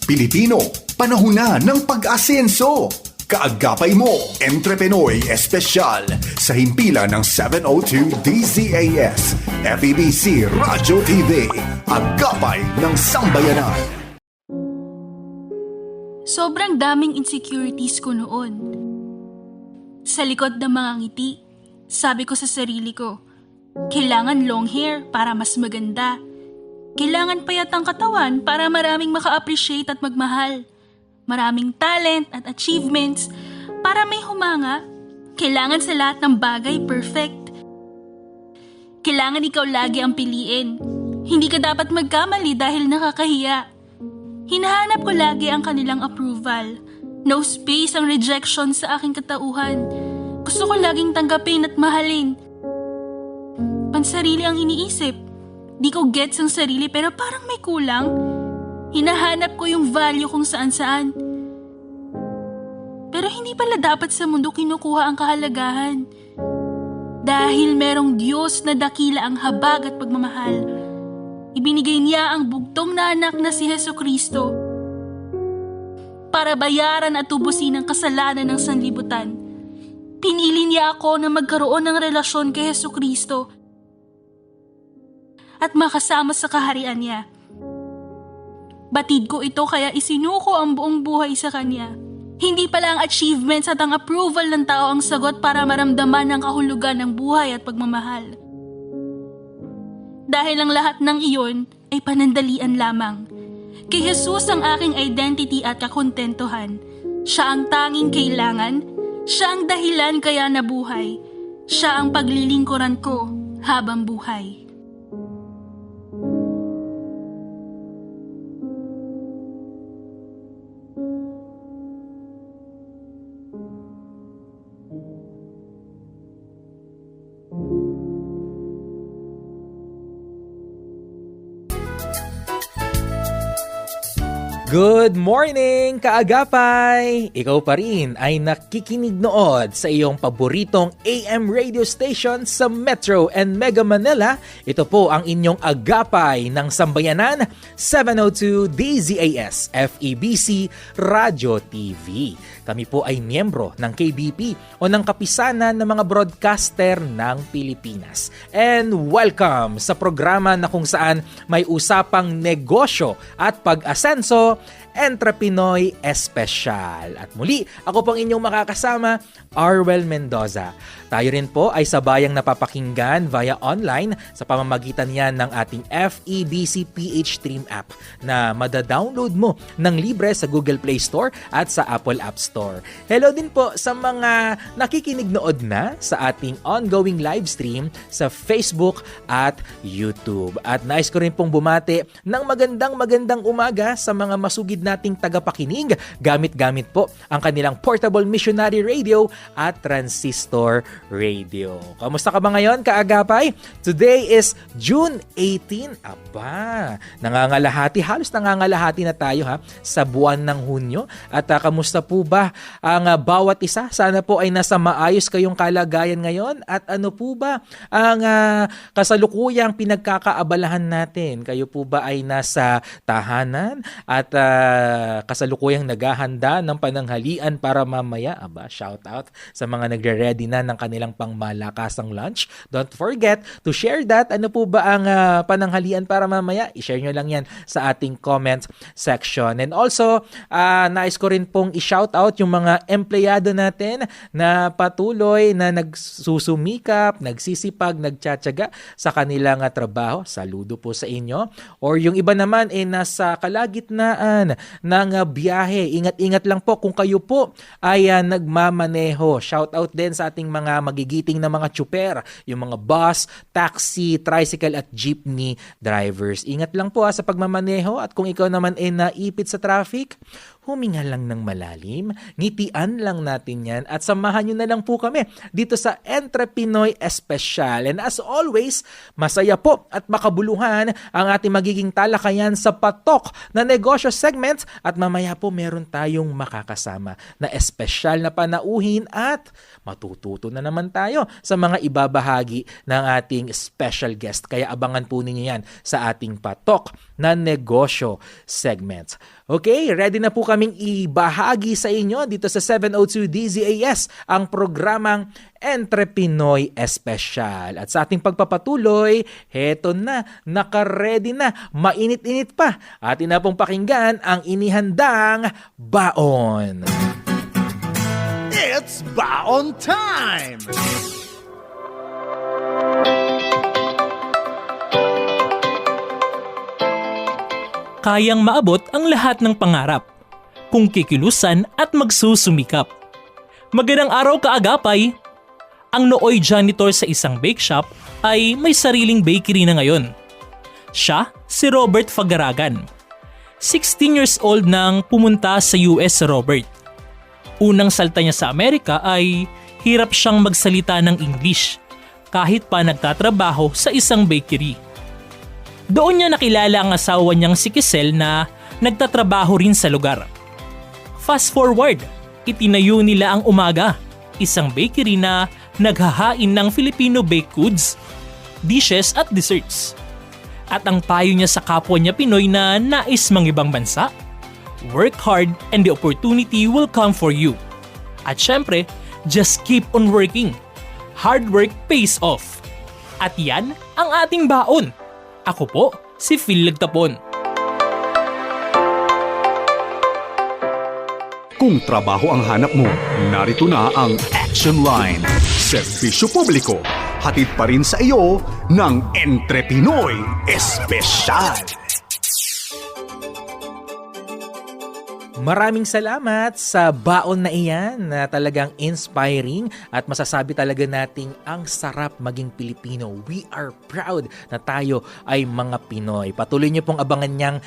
Pilipino, panahon na ng pag-asenso. Kaagapay mo, Entrepenoy Espesyal sa himpilan ng 702 DZAS, FEBC Radyo TV, Agapay ng Sambayanan. Sobrang daming insecurities ko noon. Sa likod ng mga ngiti, sabi ko sa sarili ko, kailangan long hair para mas maganda. Kailangan payat ang katawan para maraming maka-appreciate at magmahal. Maraming talent at achievements para may humanga. Kailangan sa lahat ng bagay perfect. Kailangan ikaw lagi ang piliin. Hindi ka dapat magkamali dahil nakakahiya. Hinahanap ko lagi ang kanilang approval. No space ang rejection sa aking katauhan. Gusto ko laging tanggapin at mahalin. Pansarili ang iniisip. Di ko gets ang sarili pero parang may kulang. Hinahanap ko yung value kung saan-saan. Pero hindi pala dapat sa mundo kinukuha ang kahalagahan. Dahil merong Diyos na dakila ang habag at pagmamahal. Ibinigay niya ang bugtong na anak na si Jesucristo para bayaran at tubusin ang kasalanan ng sanlibutan. Pinili niya ako na magkaroon ng relasyon kay Jesucristo at makasama sa kaharian niya. Batid ko ito kaya isinuko ang buong buhay sa Kanya. Hindi pala ang achievements at ang approval ng tao ang sagot para maramdaman ang kahulugan ng buhay at pagmamahal. Dahil ang lahat ng iyon ay panandalian lamang. Kay Jesus ang aking identity at kakontentuhan. Siya ang tanging kailangan. Siya ang dahilan kaya nabuhay. Siya ang paglilingkuran ko habang buhay. Good morning, kaagapay! Ikaw pa rin ay nakikinig nood sa iyong paboritong AM radio station sa Metro and Mega Manila. Ito po ang inyong agapay ng Sambayanan, 702 DZAS, FEBC Radyo TV. Kami po ay miyembro ng KBP o ng Kapisanan ng mga Broadcaster ng Pilipinas. And welcome sa programa na kung saan may usapang negosyo at pag-asenso, Entrepenoy Espesyal. At muli, ako pong inyong makakasama, Arwel Mendoza. Tayo rin po ay sabayang napapakinggan via online sa pamamagitan yan ng ating FEBC PH Stream app na madadownload mo ng libre sa Google Play Store at sa Apple App Store. Hello din po sa mga nakikinig nood na sa ating ongoing live stream sa Facebook at YouTube. At nais ko rin pong bumati ng magandang umaga sa mga masugid nating tagapakinig. Gamit po ang kanilang portable missionary radio at transistor radio. Kamusta ka ba ngayon, kaagapay? Today is June 18. Aba, halos nangangalahati na tayo sa buwan ng Hunyo. At kamusta po ba ang bawat isa? Sana po ay nasa maayos kayong kalagayan ngayon. At ano po ba ang kasalukuyang pinagkakaabalahan natin? Kayo po ba ay nasa tahanan at kasalukuyang naghahanda ng pananghalian para mamaya? Aba, shout out sa mga nagre-ready na ng kanilang pangmalakasang lunch. Don't forget to share that. Ano po ba ang pananghalian para mamaya? I-share nyo lang yan sa ating comment section. And also, nais ko rin pong i-shout out yung mga empleyado natin na patuloy na nagsusumikap, nagsisipag, nagtsatsaga sa kanilang trabaho. Saludo po sa inyo. Or yung iba naman ay nasa kalagitnaan ng biyahe. Ingat-ingat lang po kung kayo po ay nagmamaneho. Shout out din sa ating mga magigiting na mga tsuper, yung mga bus, taxi, tricycle at jeepney drivers. Ingat lang po sa pagmamaneho at kung ikaw naman ay naipit sa traffic, huminga lang ng malalim, ngitian lang natin yan at samahan nyo na lang po kami dito sa Entrepenoy Espesyal. And as always, masaya po at makabuluhan ang ating magiging talakayan sa patok na negosyo segment at mamaya po meron tayong makakasama na espesyal na panauhin at matututo na naman tayo sa mga ibabahagi ng ating special guest. Kaya abangan po ninyo yan sa ating patok na negosyo segment. Okay, ready na po kaming ibahagi sa inyo dito sa 702 DZAS ang programang Entre Pinoy Espesyal. At sa ating pagpapatuloy, heto na, naka-ready na, mainit-init pa. Atin na pong pakinggan ang inihandang baon. It's baon time! Kayang maabot ang lahat ng pangarap kung kikilusan at magsusumikap. Magandang araw kaagapay! Ang nooy janitor sa isang bake shop ay may sariling bakery na ngayon. Siya si Robert Fagaragan. 16 years old nang pumunta sa US Robert. Unang salta niya sa Amerika ay hirap siyang magsalita ng English kahit pa nagtatrabaho sa isang bakery. Doon niya nakilala ang asawa niyang si Kisel na nagtatrabaho rin sa lugar. Fast forward, itinayo nila ang Umaga, isang bakery na naghahain ng Filipino baked goods, dishes at desserts. At ang payo niya sa kapwa niya Pinoy na nais mangibang bansa, work hard and the opportunity will come for you. At syempre, just keep on working. Hard work pays off. At yan ang ating baon. Ako po, si Phil Lagtapon. Kung trabaho ang hanap mo, narito na ang Action Line. Serbisyo publiko, hatid pa rin sa iyo ng Entre Pinoy Espesyal. Maraming salamat sa baon na iyan na talagang inspiring at masasabi talaga nating ang sarap maging Pilipino. We are proud na tayo ay mga Pinoy. Patuloy niyo pong abangan niyang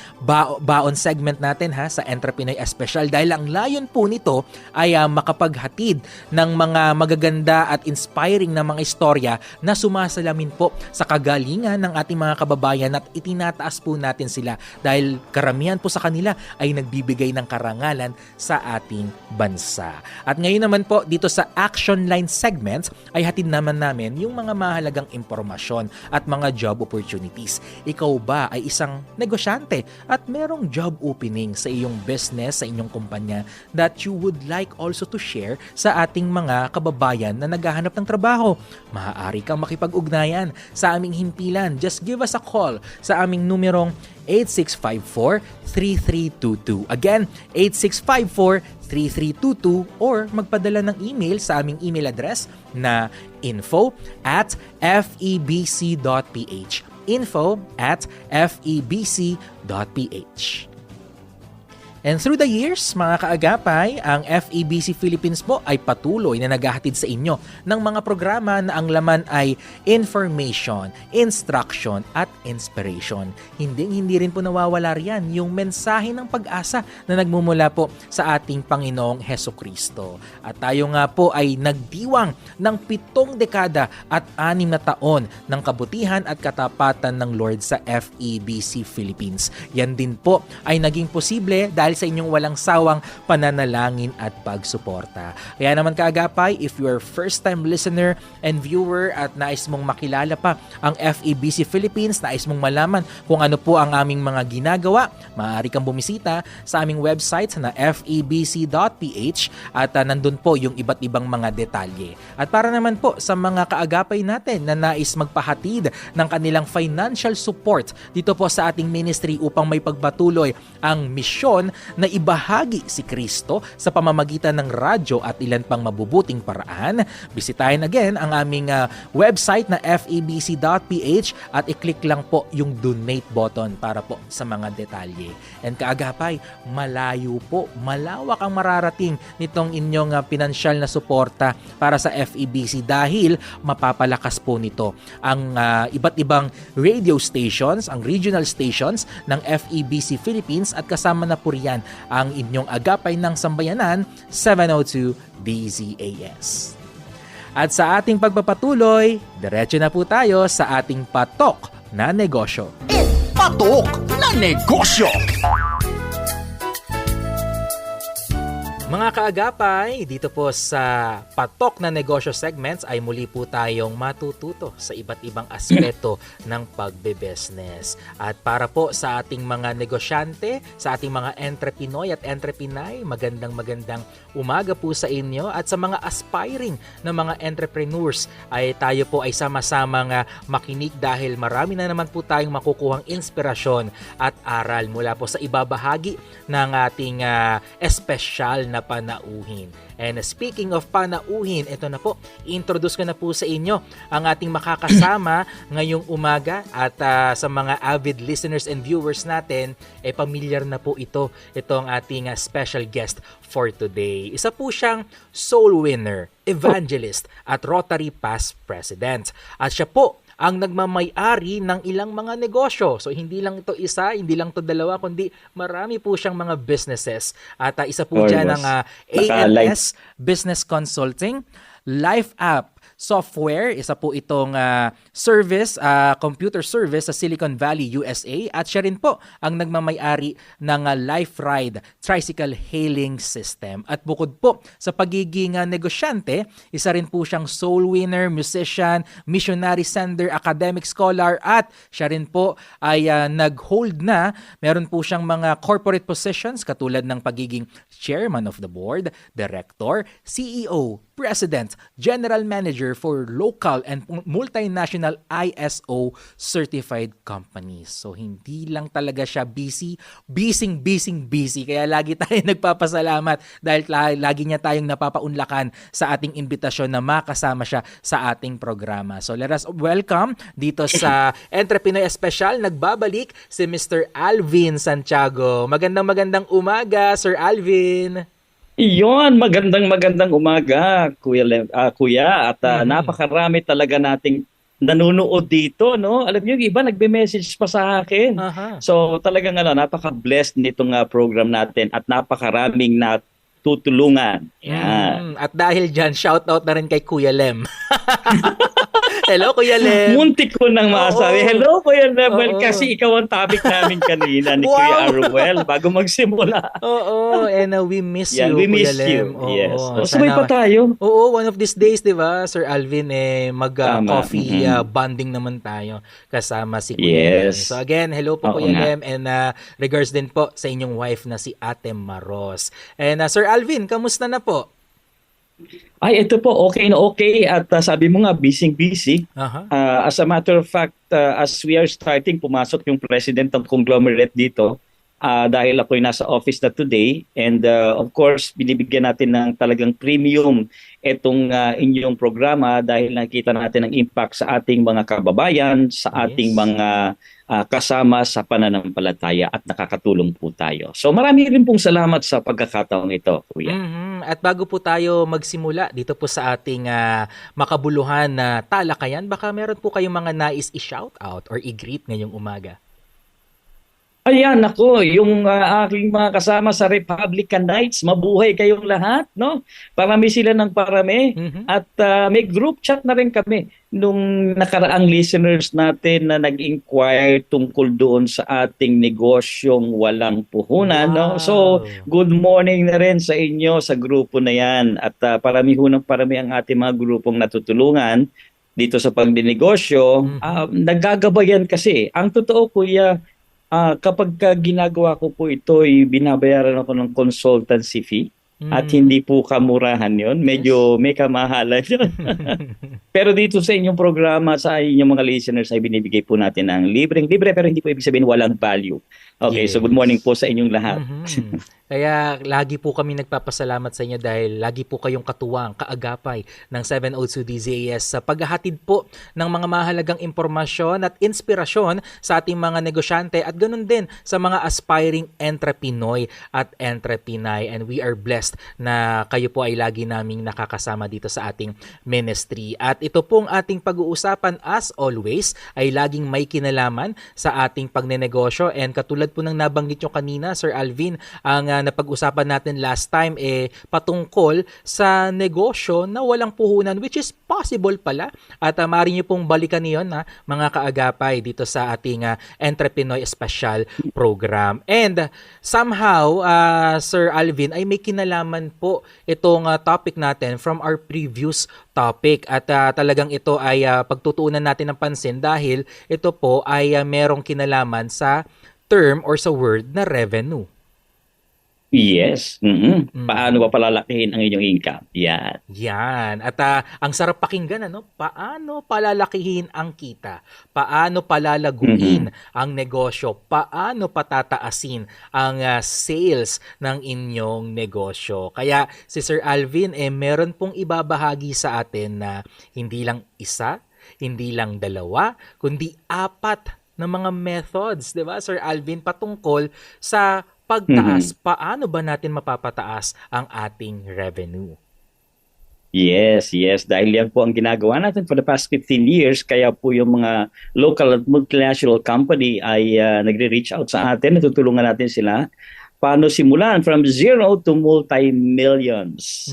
baon segment natin ha sa Entre Pinoy Espesyal dahil ang layon po nito ay makapaghatid ng mga magaganda at inspiring na mga istorya na sumasalamin po sa kagalingan ng ating mga kababayan at itinataas po natin sila dahil karamihan po sa kanila ay nagbibigay ng karangalan sa ating bansa. At ngayon naman po dito sa Action Line segment ay hatid naman namin yung mga mahalagang impormasyon at mga job opportunities. Ikaw ba ay isang negosyante at merong job opening sa iyong business, sa inyong kumpanya that you would like also to share sa ating mga kababayan na naghahanap ng trabaho? Maaari kang makipag-ugnayan sa aming himpilan. Just give us a call sa aming numerong 8654-3322. Again, 8654-3322 or magpadala ng email sa aming email address na info@febc.ph. info@febc.ph. And through the years, mga kaagapay, ang FEBC Philippines po ay patuloy na naghahatid sa inyo ng mga programa na ang laman ay information, instruction at inspiration. Hindi rin po nawawala riyan yung mensahe ng pag-asa na nagmumula po sa ating Panginoong Hesukristo. At tayo nga po ay nagdiwang ng 7 dekada at 6 na taon ng kabutihan at katapatan ng Lord sa FEBC Philippines. Yan din po ay naging posible dahil sa inyong walang sawang pananalangin at pagsuporta. Kaya naman kaagapay, if you are first-time listener and viewer at nais mong makilala pa ang FEBC Philippines, nais mong malaman kung ano po ang aming mga ginagawa, maaari kang bumisita sa aming website na febc.ph at nandun po yung iba't ibang mga detalye. At para naman po sa mga kaagapay natin na nais magpahatid ng kanilang financial support dito po sa ating ministry upang may pagpatuloy ang misyon na ibahagi si Kristo sa pamamagitan ng radyo at ilan pang mabubuting paraan, bisitahin again ang aming website na febc.ph at i-click lang po yung donate button para po sa mga detalye. And kaagapay, malayo po, malawak ang mararating nitong inyong pinansyal na suporta para sa FEBC dahil mapapalakas po nito ang iba't ibang radio stations, ang regional stations ng FEBC Philippines at kasama na po riyan ang inyong agapay ng sambayanan 702 DZAS. At sa ating pagpapatuloy, diretso na po tayo sa ating patok na negosyo. Patok na negosyo! Mga kaagapay, dito po sa Patok na Negosyo segments ay muli po tayong matututo sa iba't ibang aspeto ng pagbe-business. At para po sa ating mga negosyante, sa ating mga entrepinoy at entrepinay, magandang umaga po sa inyo. At sa mga aspiring na mga entrepreneurs, ay tayo po ay sama-samang makinig dahil marami na naman po tayong makukuhang inspirasyon at aral mula po sa ibabahagi ng ating espesyal na panauhin. And speaking of panauhin, ito na po, introduce ko na po sa inyo ang ating makakasama ngayong umaga at sa mga avid listeners and viewers natin, pamilyar na po itong ating special guest for today. Isa po siyang soul winner, evangelist at Rotary past president. At siya po ang nagmamay-ari ng ilang mga negosyo. So hindi lang ito isa, hindi lang ito dalawa, kundi marami po siyang mga businesses. At isa po dyan ang AMS Business Consulting, Life App Software, isa po itong service, computer service sa Silicon Valley, USA. At siya rin po ang nagmamay-ari ng Life Ride Tricycle Hailing System. At bukod po sa pagiging negosyante, isa rin po siyang soul winner, musician, missionary sender, academic scholar, at siya rin po ay nag-hold na. Meron po siyang mga corporate positions katulad ng pagiging chairman of the board, director, CEO, President, General Manager for local and multinational ISO certified companies. So hindi lang talaga siya busy. Kaya lagi tayo nagpapasalamat dahil lagi niya tayong napapaunlakan sa ating imbitasyon na makasama siya sa ating programa. So let us welcome dito sa Entrepinoy Special, nagbabalik si Mr. Alvin Santiago. Magandang umaga, Sir Alvin. Iyon, magandang umaga, Kuya. At napakarami talaga nating nanonood dito, no? Alam niyo, yung iba nagbe-message pa sa akin. So talagang napaka-blessed nitong program natin at napakaraming natutulungan. Yan. At dahil dyan, shoutout na rin kay Kuya Lem. Hello, Kuya Lem. Muntik ko nang masabi. Hello, Kuya Lem. Well, Oo. kasi ikaw ang topic namin kanina ni Wow. Kuya Arwel bago magsimula. Oo, and we miss Yeah, you, we Kuya miss Lem. you. Oo, Yes. sana- Sabay pa tayo. Oo, one of these days, di ba, Sir Alvin, Tama. mag-coffee bonding naman tayo kasama si Kuya Lem. Yes. So again, hello po Oo Kuya nga. Lem, and regards din po sa inyong wife na si Ate Maros. And Sir Alvin, kamusta na po? Ay, ito po, okay na okay. At sabi mo nga, busy. Aha. As a matter of fact, as we are starting, pumasok yung president ng conglomerate dito dahil ako'y nasa office na today. And of course, binibigyan natin ng talagang premium itong inyong programa dahil nakita natin ang impact sa ating mga kababayan, sa ating mga kasama sa pananampalataya at nakakatulong po tayo. So marami rin pong salamat sa pagkakataong ito, Kuya. At bago po tayo magsimula dito po sa ating makabuluhan na talakayan, baka meron po kayong mga nais i-shout out or i-greet ngayong umaga. Ayan, ako, yung aking mga kasama sa Republican Nights, mabuhay kayong lahat, no? Parami sila ng parami. At may group chat na rin kami nung nakaraang listeners natin na nag-inquire tungkol doon sa ating negosyong walang puhunan, no? So, good morning na rin sa inyo sa grupo na yan. At parami ang ating mga grupong natutulungan dito sa pagdinegosyo. Nagagabayan kasi. Ang totoo, Kuya, kapag ginagawa ko po ito, binabayaran ako ng consultancy fee at hindi po kamurahan yon. Medyo may kamahalan yun. Pero dito sa inyong programa, sa inyong mga listeners, ay binibigay po natin ng libre pero hindi po ibig sabihin walang value. Okay, so good morning po sa inyong lahat. Kaya lagi po kami nagpapasalamat sa inyo dahil lagi po kayong katuwang, kaagapay ng 702 DZAS sa paghahatid po ng mga mahalagang impormasyon at inspirasyon sa ating mga negosyante at ganun din sa mga aspiring entrepinoy at entrepinay. And we are blessed na kayo po ay lagi naming nakakasama dito sa ating ministry. At ito pong ating pag-uusapan as always ay laging may kinalaman sa ating pagnenegosyo. And katulad po ng nabanggit nyo kanina, Sir Alvin, ang napag-usapan natin last time patungkol sa negosyo na walang puhunan, which is possible pala. At maaari nyo pong balikan niyon mga kaagapay dito sa ating Entrepinoy Special Program. And somehow, Sir Alvin, ay may kinalaman po itong topic natin from our previous topic. At talagang ito ay pagtutuunan natin ng pansin dahil ito po ay merong kinalaman sa term or sa word na revenue. Yes. Paano ba palalakihin ang inyong income? Yan. Yan. At ang sarap pakinggan, paano palalakihin ang kita? Paano palalaguin ang negosyo? Paano patataasin ang sales ng inyong negosyo? Kaya si Sir Alvin, meron pong ibabahagi sa atin na hindi lang isa, hindi lang dalawa, kundi 4 na mga methods, 'di ba, Sir Alvin, patungkol sa pagtaas. Paano ba natin mapapataas ang ating revenue? Yes. Dahil yan po ang ginagawa natin for the past 15 years. Kaya po yung mga local at multinational company ay nagre-reach out sa atin. Natutulungan natin sila paano simulan from zero to multi-millions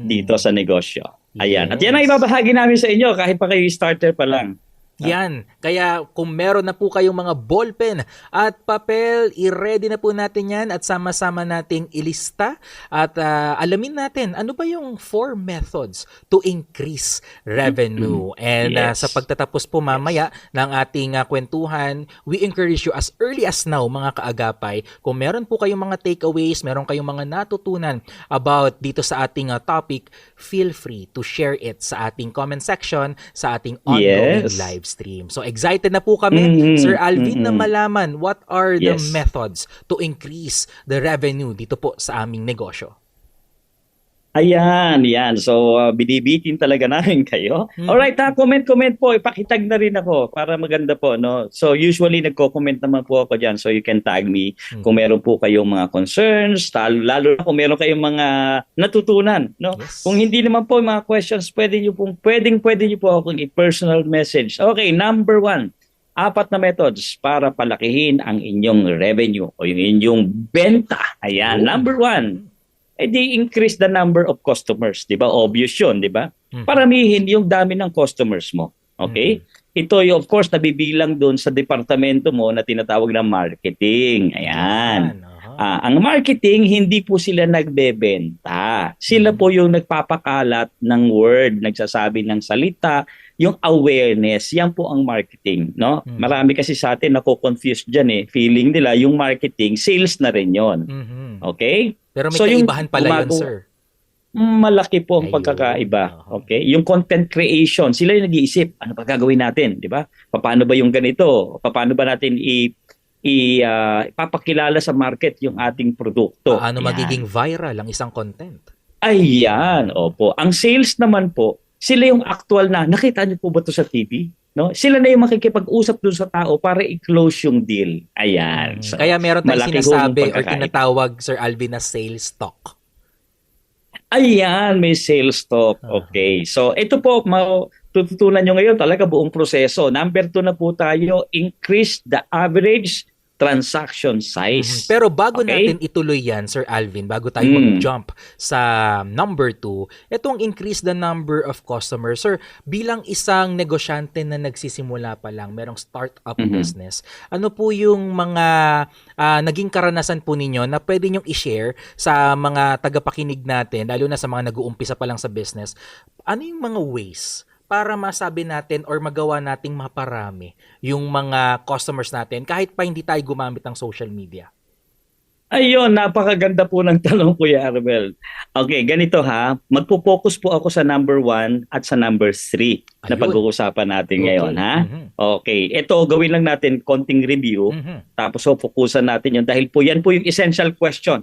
dito sa negosyo. Ayan. At yan ang ibabahagi namin sa inyo kahit pa kayo starter pa lang. Yan. Kaya kung meron na po kayong mga ballpen at papel, i-ready na po natin yan at sama-sama nating ilista at alamin natin ano ba yung 4 methods to increase revenue. And sa pagtatapos po mamaya ng ating kwentuhan, we encourage you as early as now, mga kaagapay, kung meron po kayong mga takeaways, meron kayong mga natutunan about dito sa ating topic, feel free to share it sa ating comment section, sa ating ongoing live stream. So excited na po kami, Sir Alvin, na malaman what are the methods to increase the revenue dito po sa aming negosyo. Ayan. So, binibitin talaga namin kayo. Alright, comment po. Ipakitag na rin ako para maganda po, no? So, usually, nagko-comment naman po ako dyan. So, you can tag me kung meron po kayong mga concerns, lalo na kung meron kayong mga natutunan, no? Yes. Kung hindi naman po mga questions, pwede nyo po akong i-personal message. Okay, number 1. 4 na methods para palakihin ang inyong revenue o yung inyong benta. Ayan, number 1. Di increase the number of customers, 'di ba? Obvious 'yun, 'di ba? Paramihin yung dami ng customers mo. Okay? Ito yung of course nabibilang doon sa departamento mo na tinatawag na marketing. Ayan. Ang marketing, hindi po sila nagbebenta. Sila po yung nagpapakalat ng word, nagsasabi ng salita, yung awareness, yan po ang marketing, no? Marami kasi sa atin nako-confuse diyan feeling nila yung marketing, sales na rin 'yon. Okay? Pero may kaibahan pala yun, sir. Malaki po ang pagkakaiba. Okay? Yung content creation, sila yung nag-iisip, ano ba gagawin natin, 'di ba? Paano ba yung ganito? Paano ba natin ipapakilala sa market yung ating produkto? Paano magiging viral ang isang content? Ayan, opo. Ang sales naman po, sila yung actual na, nakita niyo po ba ito sa TV? No? Sila na yung makikipag-usap doon sa tao para i-close yung deal. Ayan. So, kaya meron tayong sinasabi or tinatawag, Sir Alvin, na sales talk. Ayan, may sales talk. Okay. So, ito po, tututunan nyo ngayon talaga buong proseso. Number 2 na po tayo, increase the average transaction size. Pero bago natin ituloy yan, Sir Alvin, bago tayo mag-jump sa number 2, itong increase the number of customers. Sir, bilang isang negosyante na nagsisimula pa lang, merong startup business, ano po yung mga naging karanasan po ninyo na pwede nyong i-share sa mga tagapakinig natin, lalo na sa mga nag-uumpisa pa lang sa business? Ano yung mga ways para masabi natin or magawa nating maparami yung mga customers natin kahit pa hindi tayo gumamit ng social media? Ayun, napakaganda po ng tanong, Kuya Arbel. Okay, ganito ha. Magpo-focus po ako sa number 1 at sa number 3 na pag-uusapan natin ngayon, ha? Okay, ito gawin lang natin konting review tapos fokusan natin yun dahil po yan po yung essential question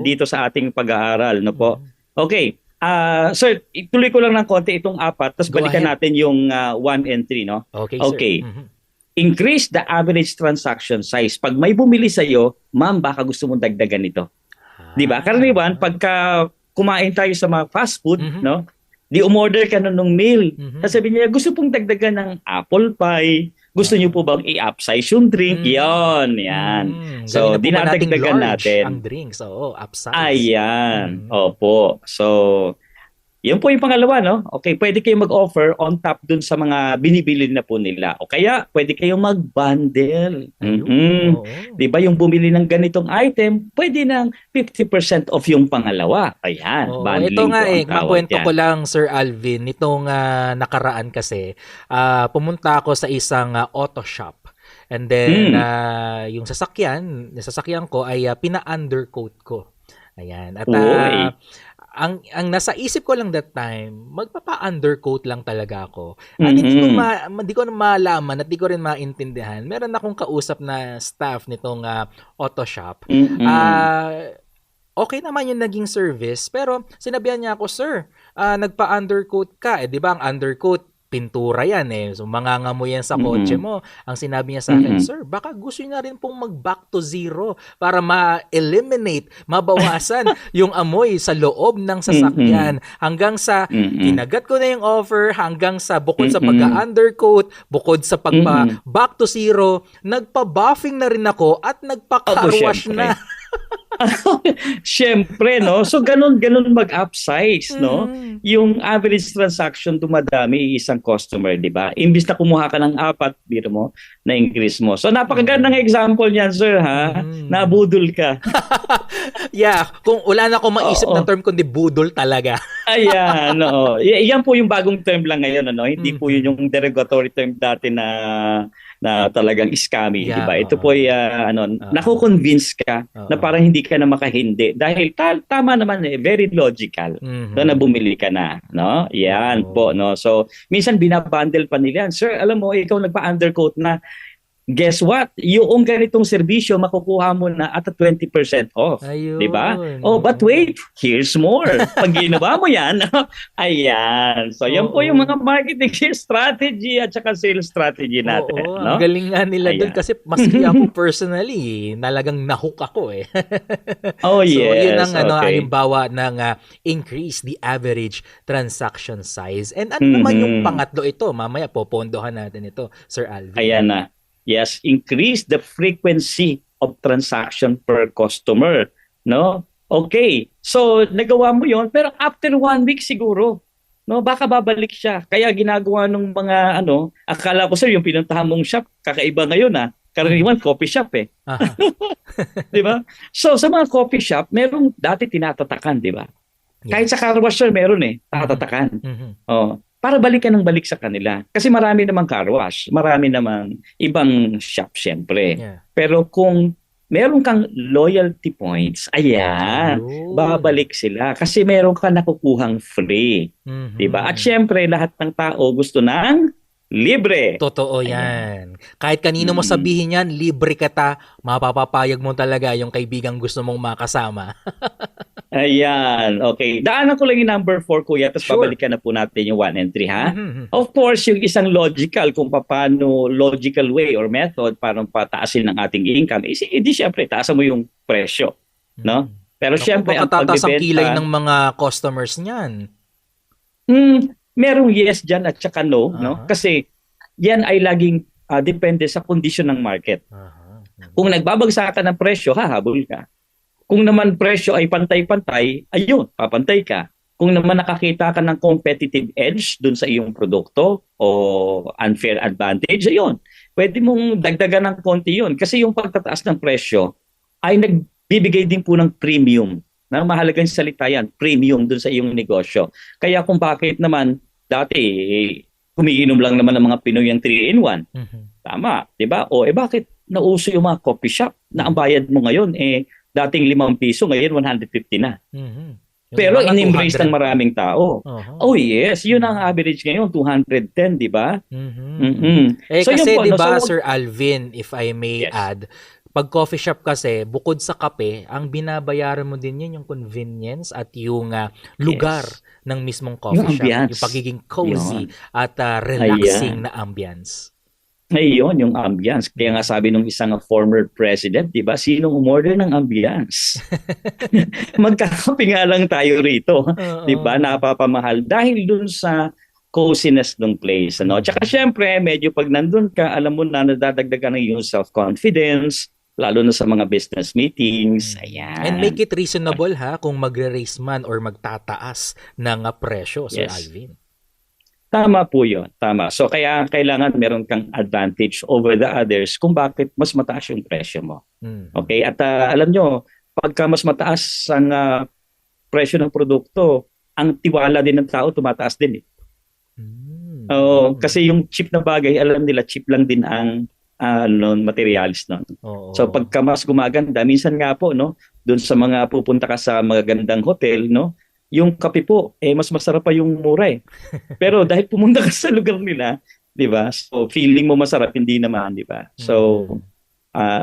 dito sa ating pag-aaral, no po? Okay. Sir, ituloy ko lang ng konti itong 4, tapos balikan natin yung 1 and 3, no? Okay. Increase the average transaction size. Pag may bumili sa'yo, ma'am, baka gusto mong dagdagan ito. Di ba? Karaniwan, pagka kumain tayo sa mga fast food, no? Di umorder ka nung meal. Sasabihin niya, gusto pong dagdagan ng apple pie, Gusto niyo po bang i-upsize yung drink? Yan. So, Gawin na po ba nating dinadagdagan large natin. ang drinks. Oo, upsize. Ayan. Opo. So, yun po yung pangalawa, no? Okay, pwede kayong mag-offer on top dun sa mga binibili na po nila. O kaya, pwede kayong mag-bundle. Oo. Di ba yung bumili ng ganitong item, pwede ng 50% off yung pangalawa. Ayan, Oo, bundling ito nga po ang tawag makwento yan. ko lang Sir Alvin, nitong nakaraan kasi, pumunta ako sa isang auto shop. And then, yung sasakyan ko ay pina-undercoat ko. Ayan. At Uy. ang nasa isip ko lang that time, magpapa-undercoat lang talaga ako. Mhm. At hindi ko na malaman at hindi ko rin maintindihan. Meron akong kausap na staff nitong auto shop. Okay naman yung naging service, pero sinabihan niya ako, "Sir, nagpa-undercoat ka." Eh, di ba ang undercoat, pintura yan eh. So, mangangamoy yan sa kotse mo. Ang sinabi niya sa akin, "Sir, baka gusto niyo na rin pong mag-back to zero para ma-eliminate, mabawasan yung amoy sa loob ng sasakyan." Hanggang sa kinagat ko na yung offer, hanggang sa bukod sa pag-undercoat, bukod sa pagpa-back to zero, nagpa-buffing na rin ako at nagpa-car wash na. Siyempre, no? So, ganun mag-upsize, no? Yung average transaction dumadami isang customer, di ba? Imbis na kumuha ka ng 4, biro mo, na-increase mo. So, napakagandang example niyan, sir, ha? Nabudol ka. Yeah, kung wala na akong maisip na term kundi budol talaga. Ayan, oo. Yan po yung bagong term lang ngayon, ano? Hindi po yun yung derogatory term dati na talagang scammy, di ba? Ito po ay nakukonvince ka na parang hindi ka na makahindi dahil tama naman very logical na bumili ka na, no? Yan po, no? So, minsan binabundle pa nila yan. Sir, alam mo, ikaw nagpa-undercoat na, guess what? Yung ganitong serbisyo makukuha mo na at a 20% off. Ayun. Di ba? Oh, but wait, here's more. Pag ginawa mo yan, ayan. So, yan po yung mga marketing strategy at saka sales strategy natin. Oo, no? ang galing nga nila doon kasi maski ako personally, nalagang nahook ako eh. Oh, So, yes. yun ang okay. halimbawa ng increase the average transaction size. And ano naman yung pangatlo ito? Mamaya popondohan natin ito, Sir Alvin. Ayan na. Yes, increase the frequency of transaction per customer, no? Okay. So, nagawa mo 'yon, pero after 1 week siguro, no, baka babalik siya. Kaya ginagawa ng mga akala ko sir yung pinuntahan mong shop, kakaiba ngayon karaniwan coffee shop eh. Di ba? So, sa mga coffee shop, merong dati tinatatakan, di ba? Yes. Kahit sa car wash sir, meron tatatakan. Oh, para balikan ng balik sa kanila. Kasi marami namang car wash, marami namang ibang shop syempre. Yeah. Pero kung meron kang loyalty points, ayan, babalik sila kasi meron ka nakukuhang free. 'Di ba? At syempre lahat ng tao gusto ng libre. Totoo yan. Kahit kanino mo sabihin yan, libre ka mapapapayag mo talaga yung kaibigang gusto mong makasama. Ayan, okay. Daanan ko lang yung number 4, kuya, tapos babalikan na po natin yung 1 and 3, ha? Of course, yung isang logical, kung paano logical way or method para pataasin ng ating income, hindi syempre, taasan mo yung presyo, no? Pero syempre, ang tataas ang pagbibenta, kilay ng mga customers niyan. merong yes dyan at saka no, no? Kasi yan ay laging depende sa kondisyon ng market. Kung nagbabagsakan ng presyo, hahabol ka. Kung naman presyo ay pantay-pantay, ayun, papantay ka. Kung naman nakakita ka ng competitive edge dun sa iyong produkto o unfair advantage, ayun, pwede mong dagdagan ng konti yun. Kasi yung pagtataas ng presyo ay nagbibigay din po ng premium. Na mahalagang salita yan, premium dun sa iyong negosyo. Kaya kung bakit naman dati, umiinom lang naman ng mga Pinoy ang 3-in-1. Tama, di ba? O bakit nauso yung mga coffee shop na ang bayad mo ngayon dating 5 piso, ngayon 150 na. Pero in-embrace ng maraming tao. Oh yes, yun ang average ngayon, 210, di ba? So, kasi di ba, Sir Alvin, if I may add, pag coffee shop kasi, bukod sa kape, ang binabayaran mo din yun yung convenience at yung lugar ng mismong coffee shop. Yung pagiging cozy at relaxing na ambience. Ayun, yung ambience. Kaya nga sabi nung isang former president, di ba, sinong umorder ng ambience? Magkakape nga lang tayo rito. Di ba? Napapamahal. Dahil dun sa coziness ng place. Ano? Tsaka syempre, medyo pag nandun ka, alam mo na nadadagdagan ng yung self-confidence, lalo na sa mga business meetings. Ayan. And make it reasonable kung magre-raise man or magtataas ng presyo, Sir Yes. Alvin. Tama po yun. Tama. So kaya kailangan meron kang advantage over the others kung bakit mas mataas yung presyo mo. Okay? At alam nyo, pagka mas mataas ang presyo ng produkto, ang tiwala din ng tao tumataas din. Kasi yung cheap na bagay, alam nila, cheap lang din ang materials nun. So pagka mas gumaganda, minsan nga po, no, doon sa mga pupunta ka sa magagandang hotel, no, yung kape po, mas masarap pa yung mura eh. Pero dahil pumunta ka sa lugar nila, di ba? So feeling mo masarap, hindi naman, di ba? So,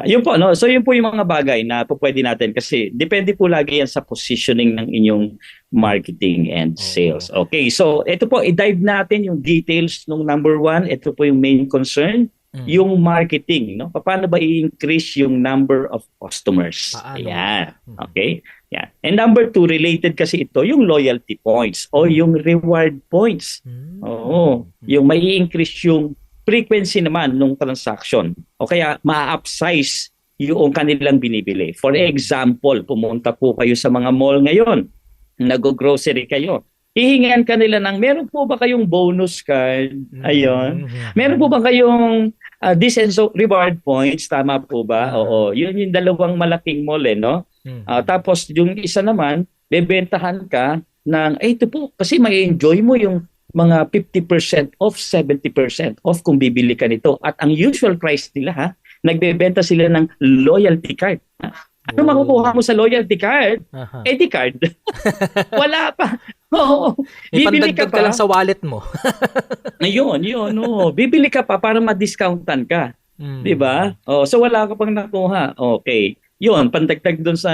yun po, no? So yun po yung mga bagay na po pwede natin kasi depende po lagi yan sa positioning ng inyong marketing and sales. Okay, so ito po, i-dive natin yung details ng number 1. Ito po yung main concern, yung marketing. No? Paano ba i-increase yung number of customers? Ayan. Okay? Yan. And number 2, related kasi ito, yung loyalty points o yung reward points. Oo. Yung may i-increase yung frequency naman ng transaction o kaya ma-upsize yung kanilang binibili. For example, pumunta po kayo sa mga mall ngayon, nag-grocery kayo, hihingan kanila ng, meron po ba kayong bonus card? Ayun. Meron po ba kayong this and so reward points? Tama po ba? Oo. Yun yung dalawang malaking mall, no? Tapos yung isa naman, bebentahan ka ng, ito po, kasi may enjoy mo yung mga 50% off, 70% off kung bibili ka nito. At ang usual price nila, nagbebenta sila ng loyalty card. Ano makukuha mo sa loyalty card? ID card. Wala pa. Oo. Bibili ka pa lang sa wallet mo. Yun. No. Bibili ka pa para ma-discountan ka. 'Di ba? So wala ka pang nakuha. Okay. Yun, pandagdag doon sa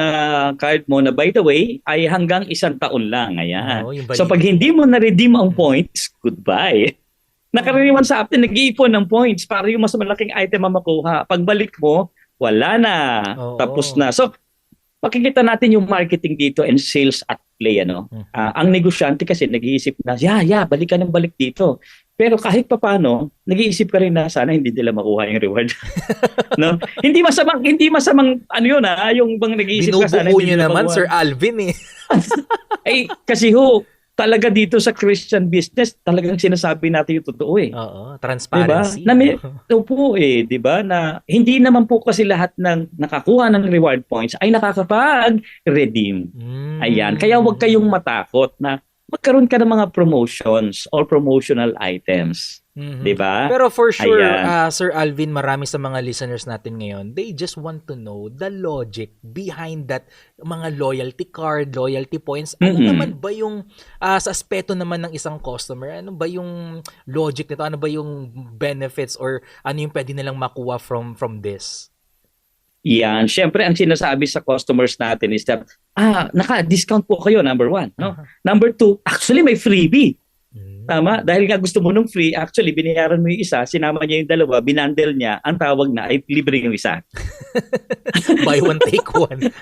card mo na by the way, ay hanggang 1 taon lang. Ayan. So pag hindi mo na-redeem ang points, goodbye. Nakaraniwan sa atin, nag-iipon ng points para yung mas malaking item ang makuha. Pagbalik mo, wala na. Tapos na. So, makikita natin yung marketing dito and sales at play. Ang negosyante kasi nag-iisip na, balik ka ng balik dito. Pero kahit papano, nag-iisip ka rin na sana hindi nila makuha yung reward. No? Hindi masamang yung bang nag-iisip ka sana binubuo hindi nyo nila naman, makuha. Sir Alvin Kasi talaga dito sa Christian business, talagang sinasabi natin yung totoo transparency. Diba? Diba? Na hindi naman po kasi lahat ng nakakuha ng reward points ay nakakapag-redeem. Ayan. Kaya huwag kayong matakot na magkaroon ka ng mga promotions or promotional items. Diba? Pero for sure, Ayan. Sir Alvin, marami sa mga listeners natin ngayon, they just want to know the logic behind that mga loyalty card, loyalty points. Ano naman ba yung sa aspeto naman ng isang customer? Ano ba yung logic nito? Ano ba yung benefits or ano yung pwede nilang makuha from this? Yan. Siyempre, ang sinasabi sa customers natin is that, naka-discount po kayo, number 1. No? Number 2, actually may freebie. Tama? Dahil nga gusto mo nung free, actually, binayaran mo yung isa, sinama niya yung dalawa, binandle niya, ang tawag na ay libre yung isa. Buy one, take one.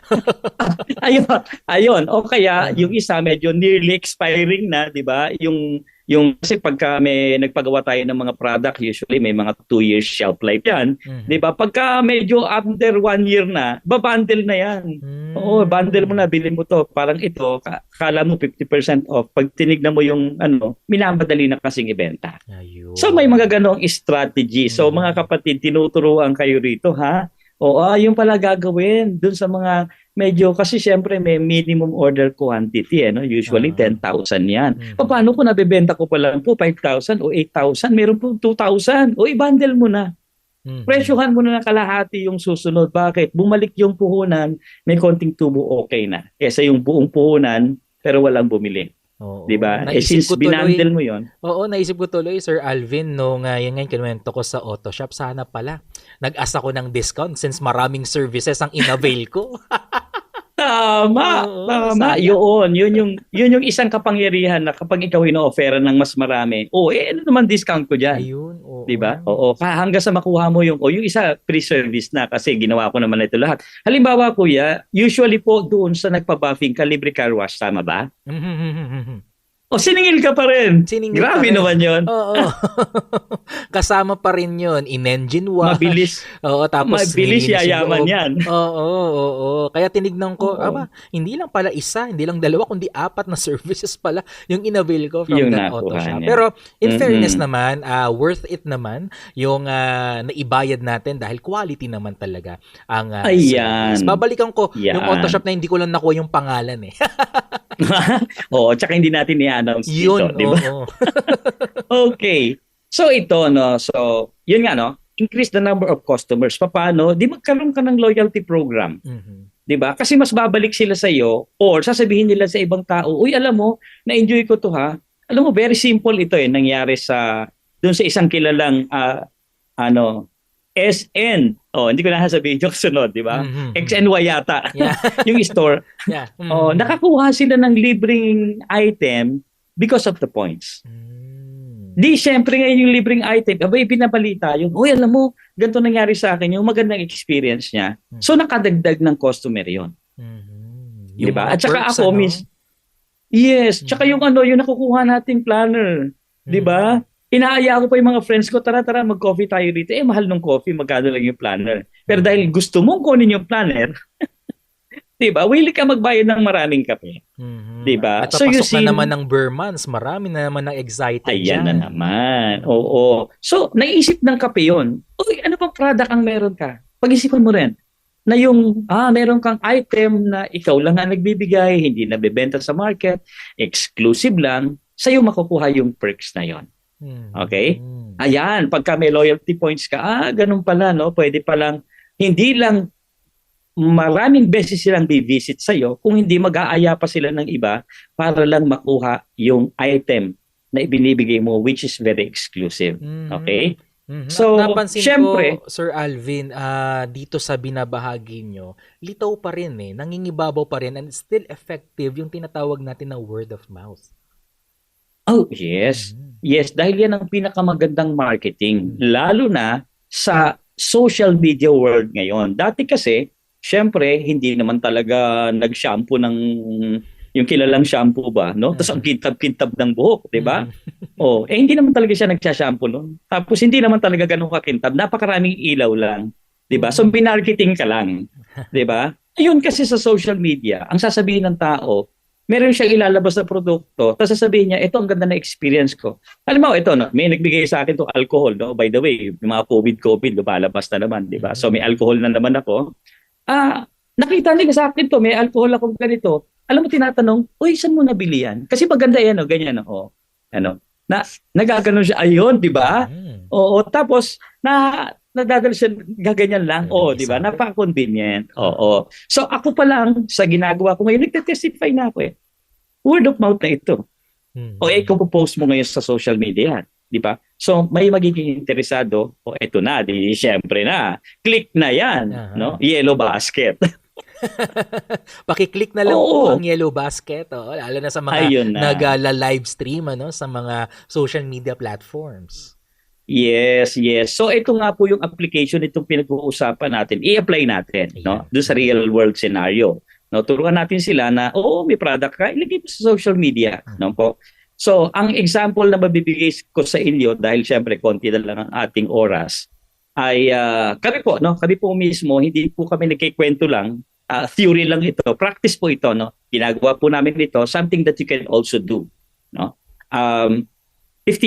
Ayun. O kaya, yung isa medyo nearly expiring na, di ba? Yung kasi pagka may nagpagawa tayo ng mga product, usually may mga 2 years shelf life yan. Di ba? Pagka medyo under 1 year na, babundle na yan. Oo, bundle mo na, bilhin mo to. Parang ito, kala mo 50% off. Pag tinignan mo yung minamadali na kasing ibenta. Ayun. So may mga ganong strategy. So mga kapatid, tinuturuan kayo rito, ha? Yung pala gagawin dun sa mga medyo, kasi syempre may minimum order quantity, usually 10,000 yan. Paano kung nabebenta ko pa lang po 5,000 o 8,000, meron po 2,000, i-bundle mo na. Presyohan mo na kalahati yung susunod. Bakit? Bumalik yung puhunan, may konting tubo, okay na. Kesa yung buong puhunan, pero walang bumili. Diba? Since binandle mo yon. Naisip ko tuloy, Sir Alvin, nung ngayon kinuwento ko sa auto shop, sana pala nag-asa ko ng discount since maraming services ang inavail ko. Tama. Yun yung isang kapangyarihan na kapag ikaw ino-offeran ng mas marami, ano naman discount ko dyan? Ayun, diba? Hanggang sa makuha mo yung isa pre-service na kasi ginawa ko naman ito lahat. Halimbawa, kuya, usually po doon sa nagpa-buffing ka, libre car wash, tama ba? O, siningil ka pa rin. Siningil Grabe pa rin. naman yun. Oo. Kasama pa rin yun. In-engine wash. Mabilis. Oo, tapos Mabilis nilinis yung yayaman loob. yan. Oo. Kaya tinignan ko, Oo. hindi lang pala isa, hindi lang dalawa, kundi 4 na services pala yung inavail ko from Yung that auto nakuha shop. niya. Pero in Mm-mm. fairness naman, worth it naman yung naibayad natin dahil quality naman talaga ang Ayan. service. Babalikan ko yung Yan. auto shop na hindi ko lang nakuha yung pangalan eh. Oo, tsaka hindi natin i-announce Yun, dito, di ba? oo. Okay. So ito, no? So, yun nga, no? Increase the number of customers. Paano? Di magkaroon ka ng loyalty program. Mhm. Di ba? Kasi mas babalik sila sa iyo or sasabihin nila sa ibang tao, uy, alam mo, na-enjoy ko to ha. Alam mo, very simple ito nangyari doon sa isang kilalang SN. Oh, hindi ko na sabihin yung sunod, di ba? Mhm. XNY yata. Yeah. Yung store. Yeah. Oh, nakakuha sila ng libreng item because of the points. Di, syempre ngayon yung libreng item, abay, pinabalita yung, uy, alam mo, ganito nangyari sa akin, yung magandang experience niya. So, nakadagdag ng customer yon. Mhm. Di ba? mga At saka perks, ako, yes, tsaka yung yung nakukuha nating planner. Di ba? Inaaya ko pa yung mga friends ko, tara, mag-coffee tayo dito. Mahal ng coffee, magkano lang yung planner. Pero dahil gusto mong kunin yung planner, di ba? Willing ka magbayad ng maraming kape. Mhm. Di ba? At So, papasok na naman ng Burmans, marami na naman ng excited Ayan dyan. na naman. Oo. So, naisip ng kape yun. Uy, ano pang product ang meron ka? Pag-isipan mo rin na yung, meron kang item na ikaw lang ang nagbibigay, hindi nabebenta sa market, exclusive lang, sa'yo makukuha yung perks na yon. Okay? Ayan, pagka may loyalty points ka, ganun pala, no? Pwede palang, hindi lang maraming beses silang bivisit sa'yo kung hindi mag-aaya pa sila ng iba para lang makuha yung item na ibinibigay mo which is very exclusive. Okay? Mhm. So, Napansin syempre, ko, Sir Alvin, dito sa binabahagi nyo, litaw pa rin nangingibabaw pa rin and still effective yung tinatawag natin na word of mouth. oh yes. Yes, dahil yan ang pinakamagandang marketing. Lalo na sa social media world ngayon. Dati kasi, syempre, hindi naman talaga nag-shampoo ng yung kilalang shampoo ba, no? Tapos ang kintab-kintab ng buhok, di ba? Hindi naman talaga siya nagsha-shampoo noon. Tapos hindi naman talaga ganun kakintab. Napakaraming ilaw lang, di ba? So, binarketing ka lang, di ba? Ayun kasi sa social media, ang sasabihin ng tao, meron siyang ilalabas na produkto, tapos sasabihin niya, ito ang ganda na experience ko. Alam mo, ito, no, may nagbigay sa akin itong alcohol, no? By the way, yung mga COVID, lumalabas na naman, di ba? So, may alcohol na naman ako. Nakita nila sa akin to, may alcohol akong ganito. Alam mo, tinatanong, uy, saan mo nabili yan? Kasi maganda yan, ganyan, nagaganon siya, ayun, di ba? Oo, tapos, nadadala siya, gaganyan lang, di ba? Napaka-convenient, oo. So, ako pa lang, sa ginagawa ko ngayon, nagte-testify na ako Word of mouth na ito. Ikaw po-post mo ngayon sa social media, di ba? So, may magiging interesado, eto na, di syempre na, click na yan, no? Yellow basket. Pakiclick na lang po ang yellow basket, lalo na sa mga nag-live stream sa mga social media platforms. Yes. So ito nga po yung application itong pinag-uusapan natin. I-apply natin, no? Doon sa real world scenario. No, turuan natin sila na may product ka, ilagay mo sa social media, no po. So, ang example na mabibigay ko sa inyo dahil syempre konti na lang ang ating oras ay kami po mismo, hindi po kami nagkikwento lang. Theory lang ito, practice po ito, no? Ginagawa po namin ito, something that you can also do, no? 50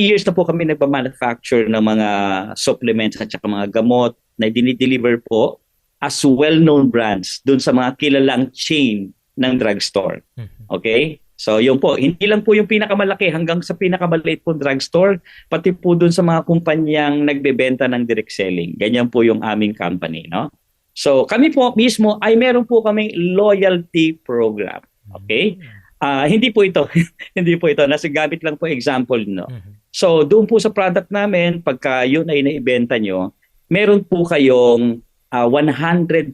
years na po kami nagpa-manufacture ng mga supplements at saka mga gamot na dinideliver po as well-known brands dun sa mga kilalang chain ng drugstore. Okay? So, yun po, hindi lang po yung pinakamalaki hanggang sa pinakamaliit po drugstore, pati po dun sa mga kumpanyang nagbebenta ng direct selling. Ganyan po yung aming company, no? So, kami po mismo ay meron po kaming loyalty program. Okay? Hindi po ito. Nasa gamit lang po example, no? So, doon po sa product namin, pagka yun ay naibenta nyo, meron po kayong 148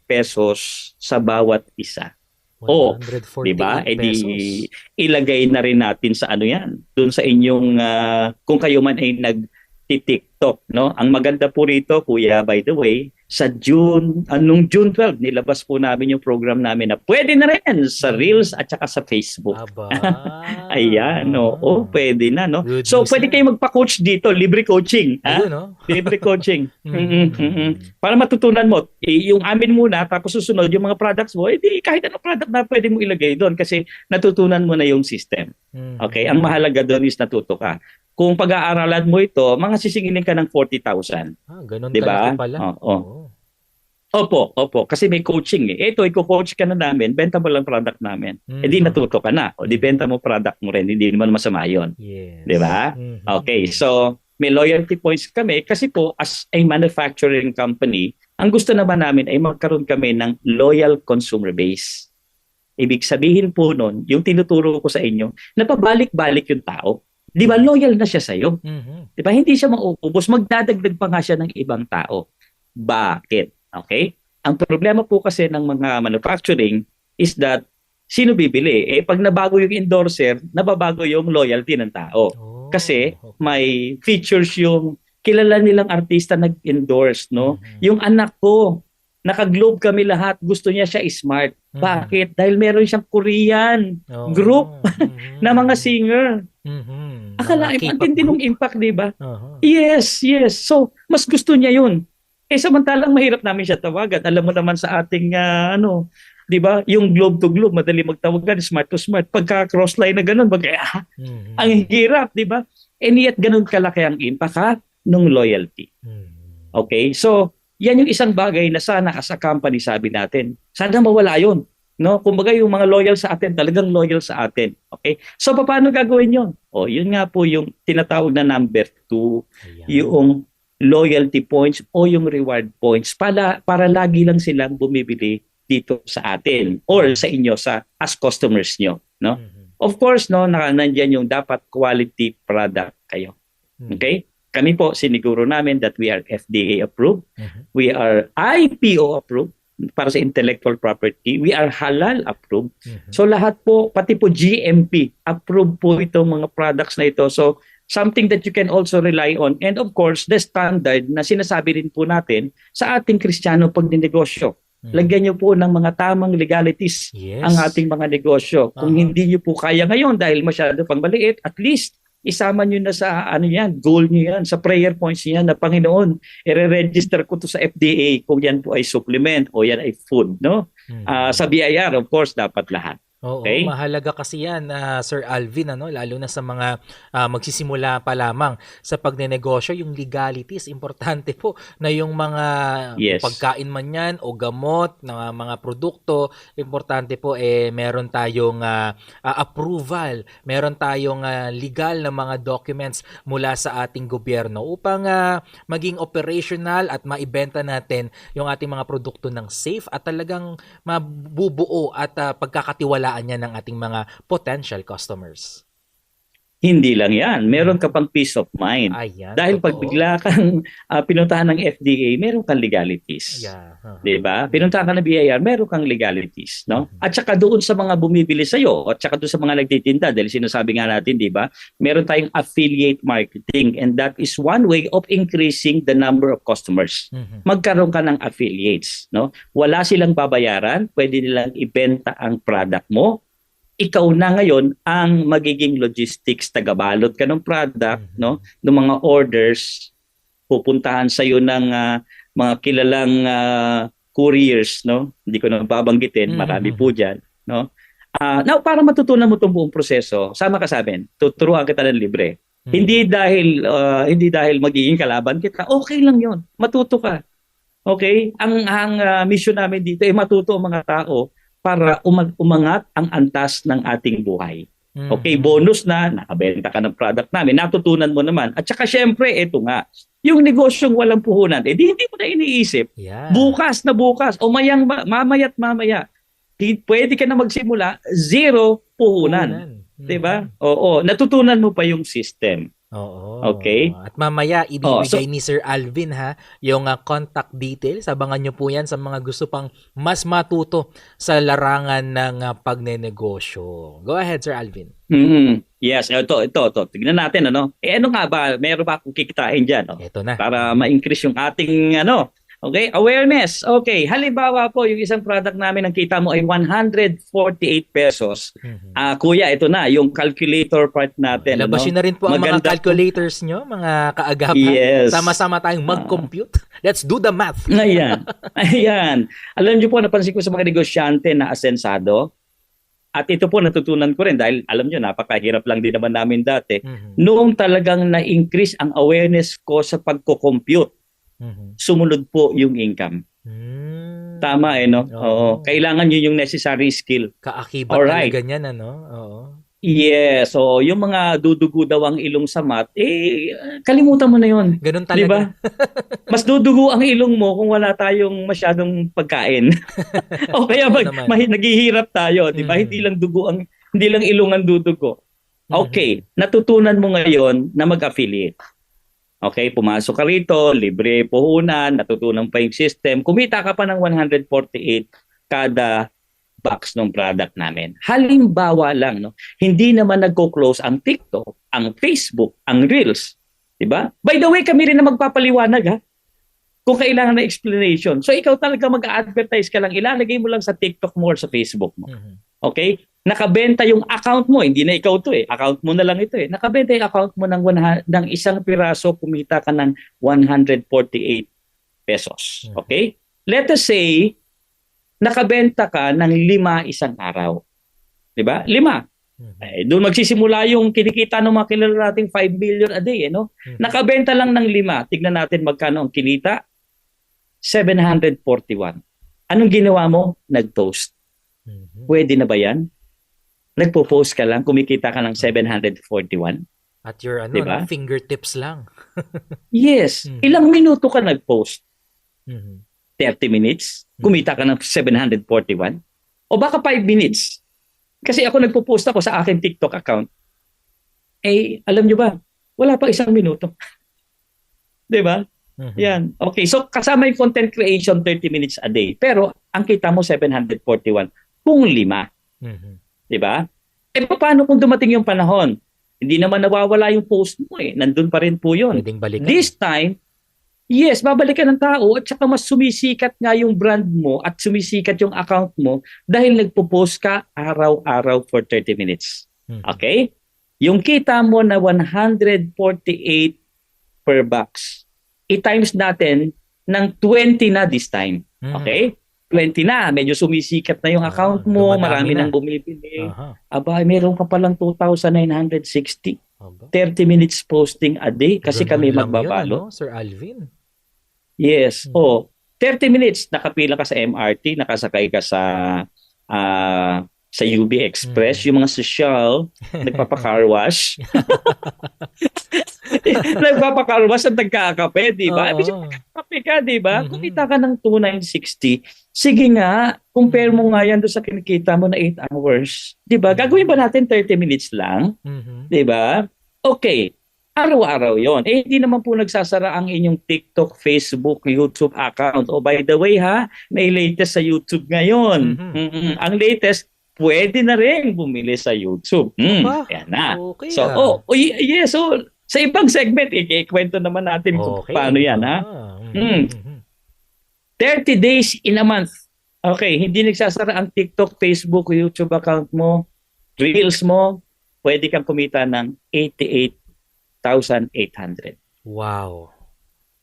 pesos sa bawat isa. 148 di ba? pesos. Ilagay na rin natin sa yan. Doon sa inyong, kung kayo man ay TikTok, no? Ang maganda po rito, kuya, by the way, sa nung June 12, nilabas po namin yung program namin na pwede na rin sa Reels at saka sa Facebook. Aba. Ayan, oo, pwede na, no? Good So, news pwede yan. kayo magpa-coach dito, libre coaching. Ayun, no? Libre coaching. Mm. Para matutunan mo, yung amin muna, tapos susunod yung mga products mo, edi kahit anong product na pwede mo ilagay doon kasi natutunan mo na yung system. Okay? Ang mahalaga doon is natuto ka. Kung pag-aaralan mo ito, mga sisingilin ka ng 40,000. Ganun Diba? kalaki pala. Oo. Opo. Kasi may coaching eh. Ito, i-coach ka na namin, benta mo lang product namin. Edi natuto ka na. O di benta mo product mo rin. Hindi naman masama yun. Yes. Di ba? Okay, so may loyalty points kami kasi po as a manufacturing company, ang gusto naman namin ay magkaroon kami ng loyal consumer base. Ibig sabihin po nun, yung tinuturo ko sa inyo, napabalik-balik yung tao. Di ba loyal na siya sa'yo? Di ba? Hindi siya mauubos. Magdadagdag pa nga siya ng ibang tao. Bakit? Okay? Ang problema po kasi ng mga manufacturing is that sino bibili? Pag nabago yung endorser, nababago yung loyalty ng tao. Kasi may features yung kilala nilang artista nag-endorse, no? Yung anak ko, naka-globe kami lahat, gusto niya siya smart. Bakit? Dahil meron siyang Korean group na mga singer. Akala, ang tindi ng impact, di ba? Yes. So, mas gusto niya yun. Samantalang mahirap namin siya tawagan. Alam mo naman sa ating, di ba? Yung globe to globe, madali magtawagan, smart to smart. Pagka crossline na ganun, ang hirap, di ba? And yet, ganun kalaki ang impact ng loyalty. Okay? So, yan yung isang bagay na sana as a company sabi natin. Sana mawala yun. No? Kumbaga yung mga loyal sa atin, talagang loyal sa atin. Okay? So, paano gagawin yun? Yun nga po yung tinatawag na number 2, yung loyalty points o yung reward points para lagi lang silang bumibili dito sa atin or sa inyo as customers nyo, no? Of course, no, nandiyan yung dapat quality product kayo. Okay? Kami po siniguro namin that we are FDA approved. We are IPO approved para sa intellectual property. We are halal approved. So lahat po, pati po GMP approved po itong mga products na ito. So something that you can also rely on. And of course, the standard na sinasabi rin po natin sa ating Kristiyano pagninegosyo. Lagyan niyo po ng mga tamang legalities ang ating mga negosyo. Kung hindi niyo po kaya ngayon dahil masyado pang maliit, at least isama niyo na sa goal niyo yan, sa prayer points niyo yan na Panginoon, i-register ko to sa FDA kung yan po ay supplement o yan ay food, no? Sa BIR, of course, dapat lahat. Okay? Mahalaga kasi yan, Sir Alvin, lalo na sa mga magsisimula pa lamang sa pagnenegosyo, yung legalities, importante po na yung mga pagkain man yan o gamot na mga produkto, importante po meron tayong approval, meron tayong legal na mga documents mula sa ating gobyerno upang maging operational at maibenta natin yung ating mga produkto ng safe at talagang mabubuo at pagkakatiwalaan niya ng ating mga potential customers. Hindi lang yan. Meron ka pang peace of mind. Dahil pag bigla kang pinuntahan ng FDA, meron kang legalities. Diba? Pinuntahan ka ng BIR, meron kang legalities. No? At saka doon sa mga bumibili sa'yo, at saka doon sa mga nagtitinda, dahil sinasabi nga natin, diba? Meron tayong affiliate marketing, and that is one way of increasing the number of customers. Magkaroon ka ng affiliates. No? Wala silang babayaran, pwede nilang ibenta ang product mo. Ikaw na ngayon ang magiging logistics, tagabalot ka ng product, no, ng mga orders, pupuntahan sa iyo ng mga kilalang couriers, no. Hindi ko na babanggitin, marami po diyan, no. Now para matutunan mo 'tong buong proseso, sama ka sa amin. Tuturuan kita ng libre. Hindi dahil magiging kalaban kita. Okay lang 'yon. Matuto ka. Okay? Ang mission namin dito ay matuto ang mga tao para umangat ang antas ng ating buhay. Okay, bonus na, nakabenta ka ng product namin, natutunan mo naman. At saka syempre, ito nga, yung negosyong walang puhunan, hindi mo na iniisip. Bukas na bukas, o mamaya't mamaya, pwede ka na magsimula, 0 puhunan. Diba? Oo, natutunan mo pa yung system. Oo. Okay? At mamaya ibibigay so- ni Sir Alvin yung contact details. Abangan nyo po yan sa mga gusto pang mas matuto sa larangan ng pagnenegosyo. Go ahead, Sir Alvin. Yes, ito. Tignan natin ano. Ano nga ba? Meron ba akong kikitain diyan, no? Ito na. Para ma-increase yung ating okay, awareness. Okay, halimbawa po yung isang product namin ang kita mo ay 148 pesos. Kuya, ito na yung calculator part natin. Labasin na rin po ang mga Maganda calculators nyo, mga kaagapan. Yes. Sama-sama tayong mag-compute. Let's do the math. Ayan. Alam niyo po, napansin ko sa mga negosyante na asensado, at ito po natutunan ko rin dahil alam niyo, napakahirap lang din naman namin dati. Noong talagang na-increase ang awareness ko sa pagko-compute, sumunod po yung income. Tama no? Oo. Kailangan yun yung necessary skill. Kaakibat Alright. talaga niyan, ano? Oo. Yes. So, yung mga dudugo daw ang ilong sa mat, kalimutan mo na yun. Ganun talaga. Diba? Mas dudugo ang ilong mo kung wala tayong masyadong pagkain. O kaya naghihirap tayo, di ba? Hindi lang ilong ang dudugo. Okay, natutunan mo ngayon na mag-affiliate. Okay, pumasok ka rito, libre puhunan, natutunan pa yung system. Kumita ka pa ng 148 kada box ng product namin. Halimbawa lang, no? Hindi naman nagko-close ang TikTok, ang Facebook, ang Reels. Diba? By the way, kami rin na magpapaliwanag ha. Kung kailangan na explanation. So ikaw talaga mag-a-advertise ka lang, ilalagay mo lang sa TikTok mo or sa Facebook mo. Okay? Nakabenta yung account mo, hindi na ikaw to account mo na lang ito Nakabenta yung account mo ng isang piraso, kumita ka ng 148 pesos. Okay? Let us say, nakabenta ka ng 5 isang araw. 'Di ba? 5. Doon magsisimula yung kinikita ng mga kilala nating 5 million a day, no? Nakabenta lang ng 5. Tignan natin magkano ang kinita. 741. Anong ginawa mo? Nag-post. Pwede na ba 'yan? Nagpo-post ka lang, kumikita ka ng 741. At your diba? Fingertips lang. Yes. Ilang minuto ka nag-post? 30 minutes? Kumita ka ng 741? O baka 5 minutes? Kasi ako nagpo-post ako sa aking TikTok account. Alam nyo ba? Wala pa 1 minuto. Diba? Yan. Okay, so kasama yung content creation 30 minutes a day. Pero ang kita mo 741 kung 5. Diba? Paano kung dumating yung panahon? Hindi naman nawawala yung post mo Nandun pa rin po yun. Pwedeng balikan. This time, yes, babalikan ng tao at saka mas sumisikat nga yung brand mo at sumisikat yung account mo dahil nagpo-post ka araw-araw for 30 minutes. Okay? Yung kita mo na 148 per box, i-times natin ng 20 na this time. Okay? 20 na, medyo sumisikat na yung account mo, marami nang bumibili. Aba, meron ka palang 2,960. 30 minutes posting a day kasi kami magbabalo. Yun, Sir Alvin? Yes. 30 minutes, nakapila ka sa MRT, nakasakay ka sa UB Express, yung mga social, nagpapa-car wash. Nagpapa-car wash at nagkakape, di ba? Kape ka, di ba? Kumita ka ng 2,960. Sige nga, compare mo nga yan doon sa kinikita mo na 8 hours. Di ba? Gagawin ba natin 30 minutes lang? Di ba? Okay. Araw-araw yon. Hindi naman po nagsasara ang inyong TikTok, Facebook, YouTube account. By the way may latest sa YouTube ngayon. Ang latest, pwede na rin bumili sa YouTube. Yan na. Okay, so, yes. So, sa ibang segment, ikwento naman natin kung paano yan. 30 days in a month. Okay, hindi nagsasara ang TikTok, Facebook, YouTube account mo, Reels mo, pwede kang kumita ng 88,800. Wow.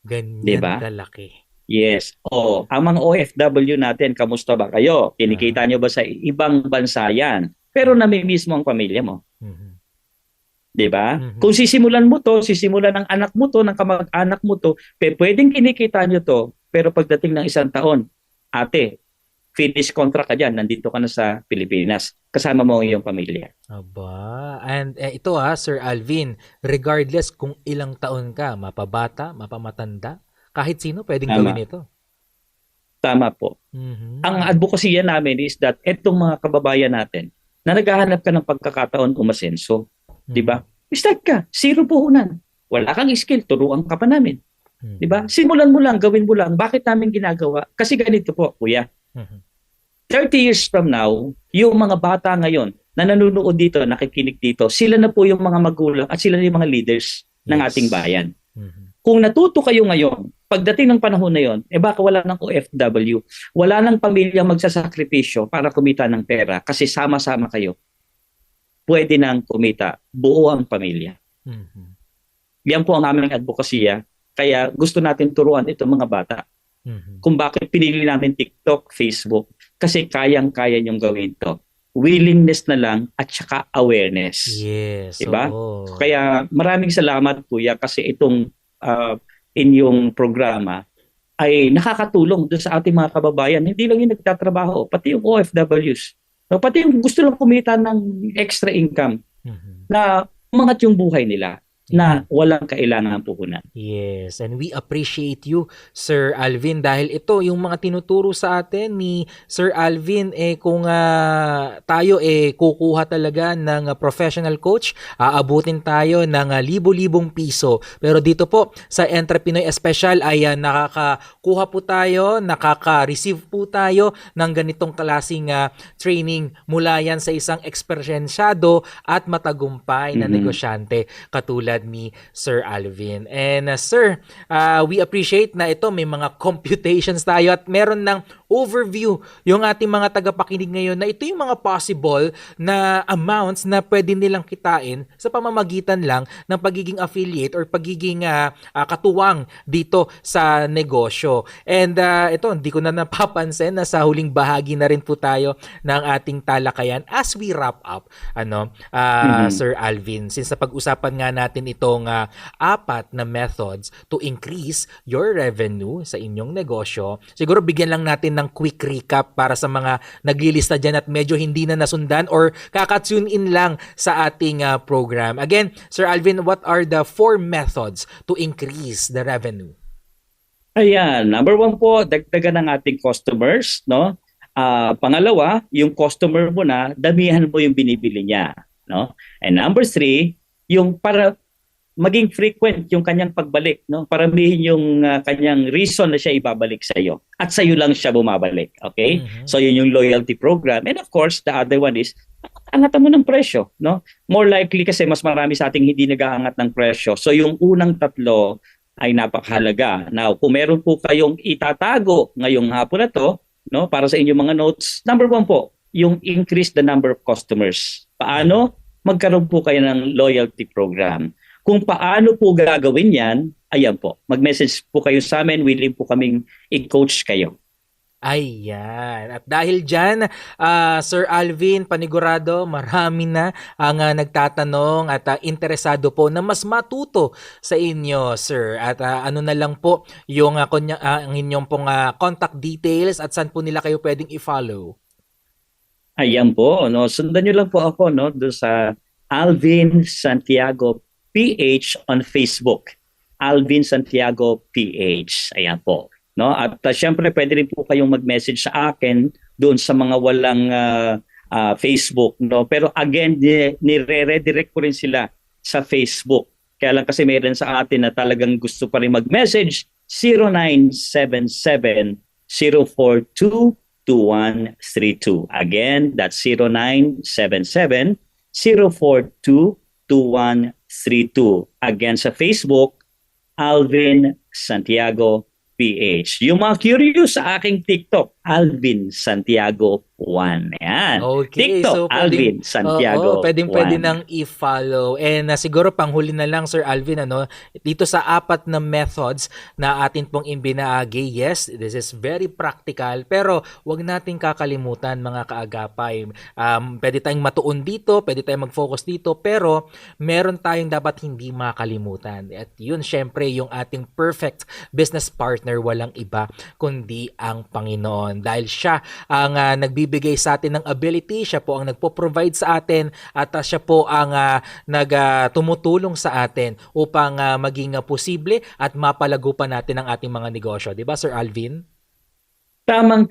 Ganyan diba? kalaki. Yes. Ang mga OFW natin, kamusta ba kayo? Kinikita nyo ba sa ibang bansa yan? Pero namimiss mo ang pamilya mo. Diba? Kung sisimulan mo to, sisimulan ng anak mo to, ng kamag-anak mo to, pwedeng kinikita nyo to, pero pagdating ng 1 taon, ate, finish contract ka dyan, nandito ka na sa Pilipinas. Kasama mo ang iyong pamilya. Aba. And ito Sir Alvin, regardless kung ilang taon ka, mapabata, mapamatanda, kahit sino pwedeng gawin ito. Tama po. Ang advocacy namin is that etong mga kababayan natin na naghahanap ka ng pagkakataon umasenso, di ba? Start ka, zero puhunan. Wala kang skill, turuan ka pa namin. Di ba? Simulan mo lang, gawin mo lang. Bakit namin ginagawa? Kasi ganito po, kuya. 30 years from now, yung mga bata ngayon na nanonood dito, nakikinig dito, sila na po yung mga magulang at sila na yung mga leaders ng ating bayan. Kung natuto kayo ngayon, pagdating ng panahon na yon, baka wala ng OFW, wala ng pamilya magsasakripisyo para kumita ng pera kasi sama-sama kayo. Pwede nang kumita, buo ang pamilya. Yan po ang aming advokasya. Kaya gusto natin turuan itong mga bata. Kung bakit pinili namin TikTok, Facebook, kasi kayang-kaya niyong gawin to. Willingness na lang at saka awareness. Yes. Diba? Oo. Kaya maraming salamat kuya kasi itong inyong programa ay nakakatulong doon sa ating mga kababayan. Hindi lang yung nagtatrabaho, pati yung OFWs. No, pati yung gusto lang kumita ng extra income na umangat yung buhay nila na walang kailangan puhunan. Yes, and we appreciate you, Sir Alvin, dahil ito yung mga tinuturo sa atin ni Sir Alvin, kung tayo kukuha talaga ng professional coach, aabutin tayo ng libo-libong piso. Pero dito po sa Entrepinoy Special ay nakakakuha po tayo, nakaka-receive po tayo ng ganitong klaseng training mula yan sa isang eksperyensyado at matagumpay na negosyante katulad ni Sir Alvin. And sir, we appreciate na ito may mga computations tayo at meron ng overview yung ating mga tagapakinig ngayon na ito yung mga possible na amounts na pwede nilang kitain sa pamamagitan lang ng pagiging affiliate or pagiging katuwang dito sa negosyo. And ito, hindi ko na napapansin na sa huling bahagi na rin po tayo ng ating talakayan as we wrap up, Sir Alvin, since pag-usapan nga natin itong apat na methods to increase your revenue sa inyong negosyo, siguro bigyan lang natin ng quick recap para sa mga naglilista dyan at medyo hindi na nasundan or kaka-tune in lang sa ating program. Again, Sir Alvin, what are the 4 methods to increase the revenue? Ayan, number 1 po, dagdagan ng ating customers, no? Pangalawa, yung customer mo na, damihan mo yung binibili niya, no? And number 3, yung para maging frequent yung kanyang pagbalik, no? Paramihin yung kanyang reason na siya ibabalik sa iyo. At sa iyo lang siya bumabalik, okay? So yun yung loyalty program. And of course, the other one is angatan mo ng presyo, no? More likely kasi mas marami sa ating hindi nag-aangat ng presyo. So yung unang tatlo ay napakahalaga. Now, kung meron po kayong itatago ngayong hapon na to, no, para sa inyong mga notes, number 1 po, yung increase the number of customers. Paano? Magkaroon po kayo ng loyalty program. Kung paano po gagawin yan, ayan po, mag-message po kayo sa amin, willing po kaming i-coach kayo. Ayan. At dahil dyan, Sir Alvin, panigurado, marami na ang nagtatanong at interesado po na mas matuto sa inyo, sir. At ano na lang po yung ang inyong pong contact details at saan po nila kayo pwedeng i-follow? Ayan po, no? Sundan nyo lang po ako, no, doon sa Alvin Santiago PH on Facebook. Alvin Santiago PH. Ayan po. No? At syempre pwede rin po kayong mag-message sa akin doon sa mga walang Facebook. No? Pero again, nire-redirect ko rin sila sa Facebook. Kaya lang kasi mayroon sa atin na talagang gusto pa rin mag-message 0977-042-2132. Again, that's 0977-042-2132. Again sa Facebook, Alvin Santiago PH. Yung mga curious sa aking TikTok, Alvin Santiago 1. Ayan. Okay, TikTok, so Alvin Santiago 1. Pwedeng nang i-follow. And siguro panghuli na lang, Sir Alvin, dito sa apat na methods na atin pong imbinaagi, yes, this is very practical, pero wag nating kakalimutan mga kaagapay. Pwede tayong matuon dito, pwede tayong mag-focus dito, pero meron tayong dapat hindi makalimutan. At yun, syempre, yung ating perfect business partner, walang iba kundi ang Panginoon. Dahil siya ang nagbibigay sa atin ng ability, siya po ang nagpo-provide sa atin at siya po ang tumutulong sa atin upang maging posible at mapalago pa natin ang ating mga negosyo. Di ba, Sir Alvin? Tama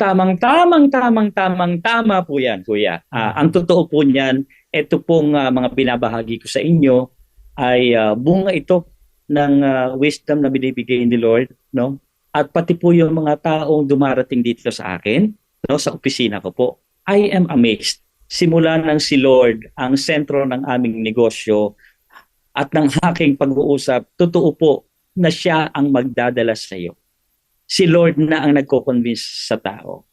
po yan, kuya. Ang totoo po niyan, ito pong mga binabahagi ko sa inyo ay bunga ito ng wisdom na binibigay ni Lord, no? At pati po yung mga taong dumarating dito sa akin, no, sa opisina ko po, I am amazed. Simula nang si Lord ang sentro ng aming negosyo at ng aking pag-uusap, totoo po na siya ang magdadala sa iyo. Si Lord na ang nagko-convince sa tao.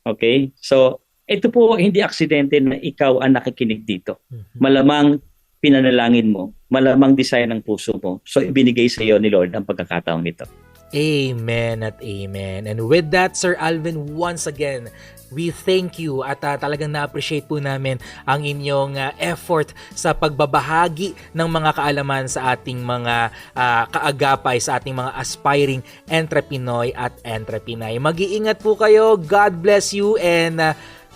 Okay? So, ito po hindi aksidente na ikaw ang nakikinig dito. Malamang pinanalangin mo, malamang desire ng puso mo. So, ibinigay sa iyo ni Lord ang pagkakataong ito. Amen at amen. And with that, Sir Alvin, once again, we thank you at talagang na-appreciate po namin ang inyong effort sa pagbabahagi ng mga kaalaman sa ating mga kaagapay, sa ating mga aspiring entrepreneur at entrepreneur. Mag-iingat po kayo. God bless you and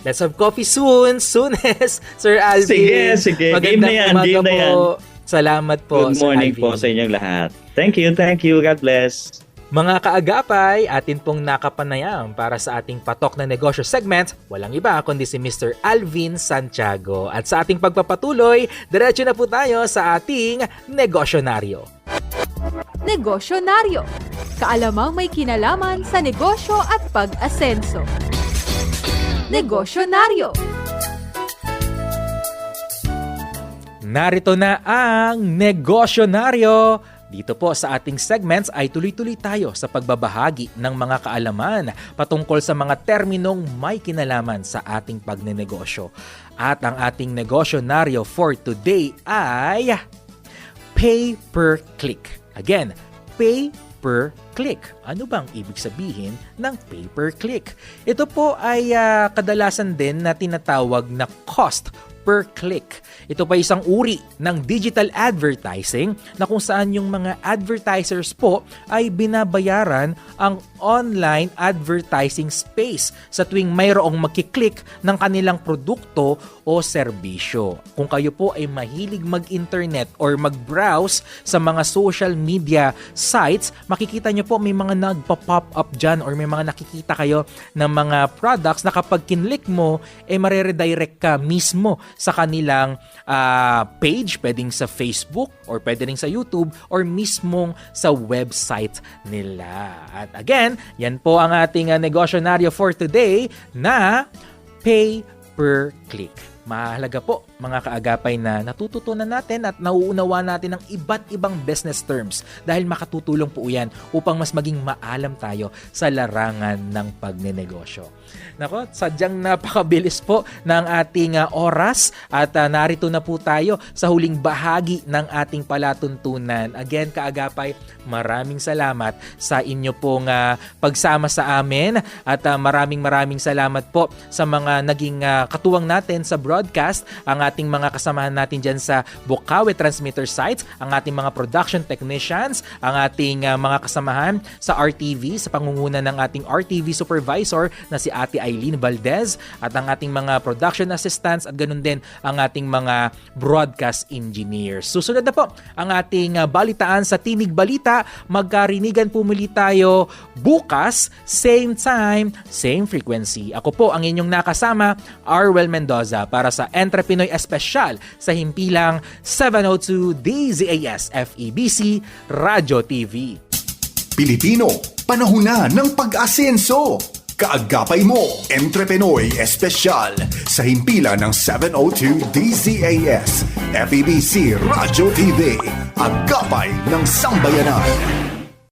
let's have coffee soonest, Sir Alvin. Sige. Magandang umaga Game na yan. po. Salamat po, Good Sir morning Alvin. po sa inyong lahat. Thank you. God bless. Mga kaagapay, atin pong nakapanayam para sa ating Patok na Negosyo segment, walang iba kundi si Mr. Alvin Santiago. At sa ating pagpapatuloy, diretso na po tayo sa ating Negosyonaryo. Negosyonaryo. Kaalamang may kinalaman sa negosyo at pag-asenso. Negosyonaryo. Narito na ang Negosyonaryo. Dito po sa ating segments ay tuloy-tuloy tayo sa pagbabahagi ng mga kaalaman patungkol sa mga terminong may kinalaman sa ating pagnenegosyo. At ang ating negosyonaryo for today ay pay per click. Again, pay per click. Ano bang ibig sabihin ng pay per click? Ito po ay kadalasan din na tinatawag na cost per click. Ito pa isang uri ng digital advertising na kung saan yung mga advertisers po ay binabayaran ang online advertising space sa tuwing mayroong magkiklik ng kanilang produkto o serbisyo. Kung kayo po ay mahilig mag-internet or mag-browse sa mga social media sites, makikita nyo po may mga nagpa-pop up dyan or may mga nakikita kayo ng mga products na kapag kinlik mo, mareredirect ka mismo sa kanilang page, pwedeng sa Facebook or pwede rin sa YouTube or mismong sa website nila. At again, yan po ang ating negosyonaryo for today na pay per click. Mahalaga po mga kaagapay na natututunan natin at nauunawa natin ang iba't ibang business terms dahil makatutulong po yan upang mas maging maalam tayo sa larangan ng pagnenegosyo. Nako, sadyang napakabilis po ng ating oras at narito na po tayo sa huling bahagi ng ating palatuntunan. Again, kaagapay, maraming salamat sa inyo pong pagsama sa amin at maraming salamat po sa mga naging katuwang natin sa broadcast, ang ating mga kasamahan natin dyan sa Bukawi Transmitter sites, ang ating mga production technicians, ang ating mga kasamahan sa RTV, sa pangunguna ng ating RTV supervisor na si Ate Eileen Valdez at ang ating mga production assistants at ganun din ang ating mga broadcast engineers. Susunod na po ang ating balitaan sa Tinig Balita. Magkarinigan po muli tayo bukas, same time, same frequency. Ako po ang inyong nakasama, Arwel Mendoza, para sa Entrepinoy Espesyal sa himpilang 702 DZAS FEBC Radio TV. Pilipino, panahon na ng pag-asenso. Kaagapay mo, Entrepenoy Espesyal sa himpila ng 702 DZAS FEBC Radio TV. Agapay ng Sambayanan.